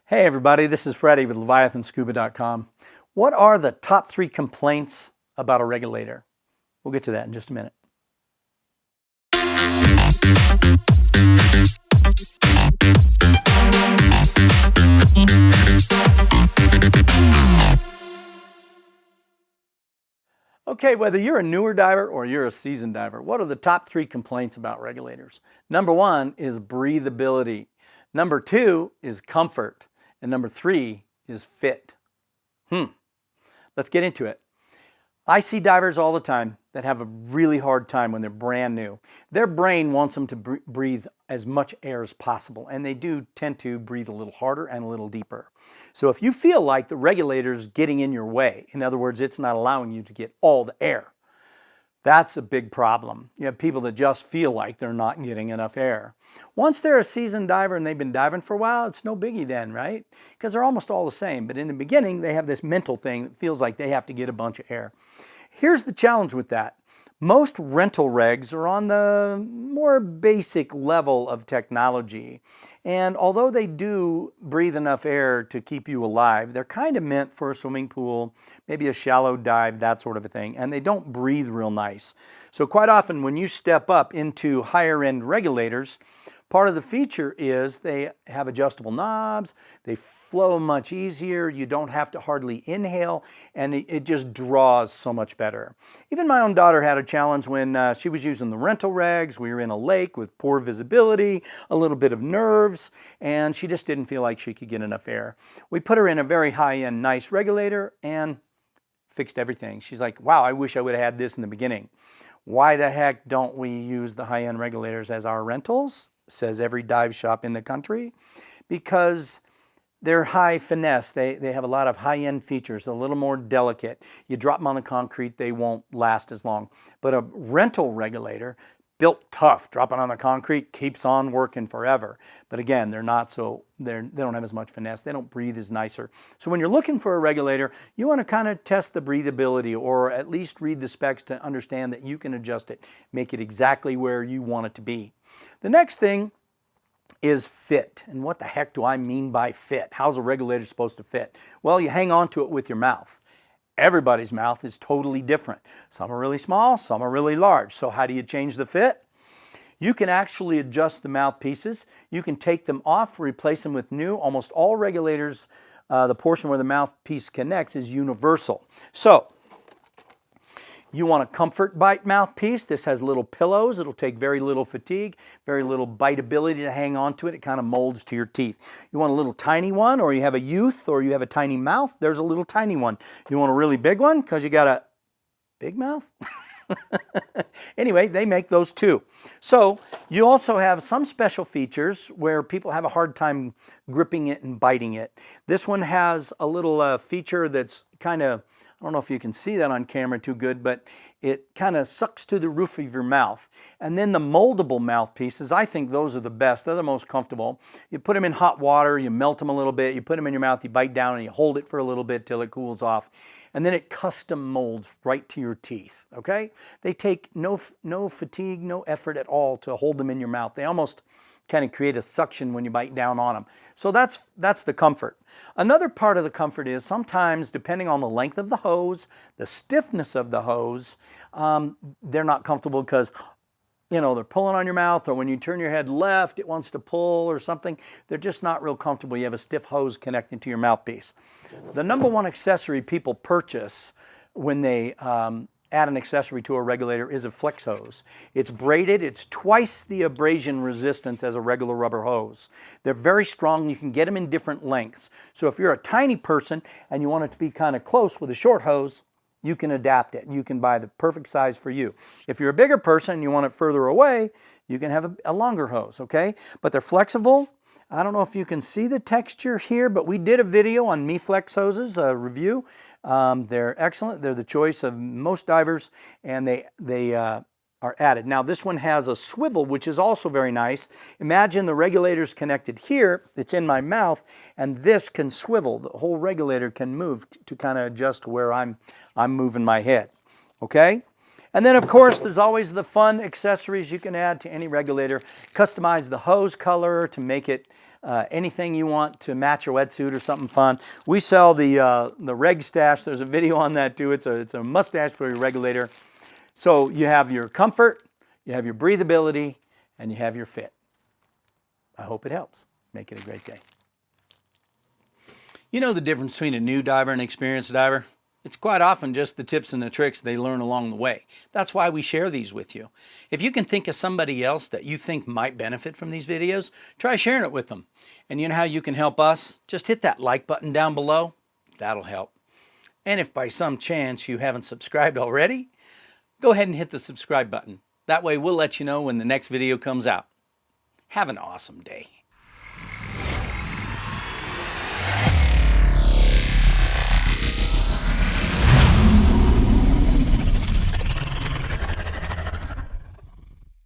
Hey everybody, this is Freddie with LeviathanScuba.com. What are the top 3 complaints about a regulator? We'll get to that in just a minute. Okay, whether you're a newer diver or you're a seasoned diver, what are the top 3 complaints about regulators? Number 1 is breathability. Number 2 is comfort. And number 3 is fit. Let's get into it. I see divers all the time that have a really hard time when they're brand new. Their brain wants them to breathe as much air as possible, and they do tend to breathe a little harder and a little deeper. So if you feel like the regulator's getting in your way, in other words, it's not allowing you to get all the air, that's a big problem. You have people that just feel like they're not getting enough air. Once they're a seasoned diver and they've been diving for a while, it's no biggie then, right? Because they're almost all the same. But in the beginning, they have this mental thing that feels like they have to get a bunch of air. Here's the challenge with that. Most rental regs are on the more basic level of technology. And although they do breathe enough air to keep you alive, they're kind of meant for a swimming pool, maybe a shallow dive, that sort of a thing. And they don't breathe real nice. So quite often when you step up into higher end regulators, part of the feature is they have adjustable knobs, they flow much easier, you don't have to hardly inhale, and it just draws so much better. Even my own daughter had a challenge when she was using the rental regs. We were in a lake with poor visibility, a little bit of nerves, and she just didn't feel like she could get enough air. We put her in a very high-end, nice regulator and fixed everything. She's like, wow, I wish I would have had this in the beginning. Why the heck don't we use the high-end regulators as our rentals? Says every dive shop in the country, because they're high finesse. They have a lot of high-end features, a little more delicate. You drop them on the concrete, they won't last as long. But a rental regulator, built tough, dropping on the concrete, keeps on working forever. But again, they don't have as much finesse. They don't breathe as nicer. So when you're looking for a regulator, you want to kind of test the breathability, or at least read the specs to understand that you can adjust it, make it exactly where you want it to be. The next thing is fit. And what the heck do I mean by fit? How's a regulator supposed to fit? Well, you hang on to it with your mouth. Everybody's mouth is totally different. Some are really small, some are really large. So how do you change the fit? You can actually adjust the mouthpieces. You can take them off, replace them with new. Almost all regulators, the portion where the mouthpiece connects is universal. So you want a comfort bite mouthpiece. This has little pillows. It'll take very little fatigue, very little biteability to hang on to it. It kind of molds to your teeth. You want a little tiny one, or you have a youth, or you have a tiny mouth. There's a little tiny one. You want a really big one because you got a big mouth? Anyway, they make those too. So you also have some special features where people have a hard time gripping it and biting it. This one has a little feature that's kind of, I don't know if you can see that on camera too good, but it kind of sucks to the roof of your mouth. And then the moldable mouthpieces, I think those are the best. They're the most comfortable. You put them in hot water, you melt them a little bit, you put them in your mouth, you bite down and you hold it for a little bit till it cools off. And then it custom molds right to your teeth, okay? They take no fatigue, no effort at all to hold them in your mouth. They almost kind of create a suction when you bite down on them. So that's the comfort. Another part of the comfort is sometimes, depending on the length of the hose, the stiffness of the hose, they're not comfortable because, you know, they're pulling on your mouth, or when you turn your head left, it wants to pull or something. They're just not real comfortable. You have a stiff hose connecting to your mouthpiece. The number one accessory people purchase when they add an accessory to a regulator is a flex hose. It's braided. It's twice the abrasion resistance as a regular rubber hose. They're very strong. You can get them in different lengths. So if you're a tiny person and you want it to be kind of close with a short hose, you can adapt it. You can buy the perfect size for you. If you're a bigger person and you want it further away, you can have a longer hose, okay? But they're flexible. I don't know if you can see the texture here, but we did a video on MeFlex hoses, a review. They're excellent. They're the choice of most divers, and they are added. Now this one has a swivel, which is also very nice. Imagine the regulator's connected here. It's in my mouth, and this can swivel. The whole regulator can move to kind of adjust where I'm moving my head, okay? And then, of course, there's always the fun accessories you can add to any regulator. Customize the hose color to make it anything you want to match your wetsuit or something fun. We sell the Reg Stache. There's a video on that too. It's a mustache for your regulator. So you have your comfort, you have your breathability, and you have your fit. I hope it helps. Make it a great day. You know the difference between a new diver and an experienced diver? It's quite often just the tips and the tricks they learn along the way. That's why we share these with you. If you can think of somebody else that you think might benefit from these videos, try sharing it with them. And you know how you can help us? Just hit that like button down below. That'll help. And if by some chance you haven't subscribed already, go ahead and hit the subscribe button. That way we'll let you know when the next video comes out. Have an awesome day.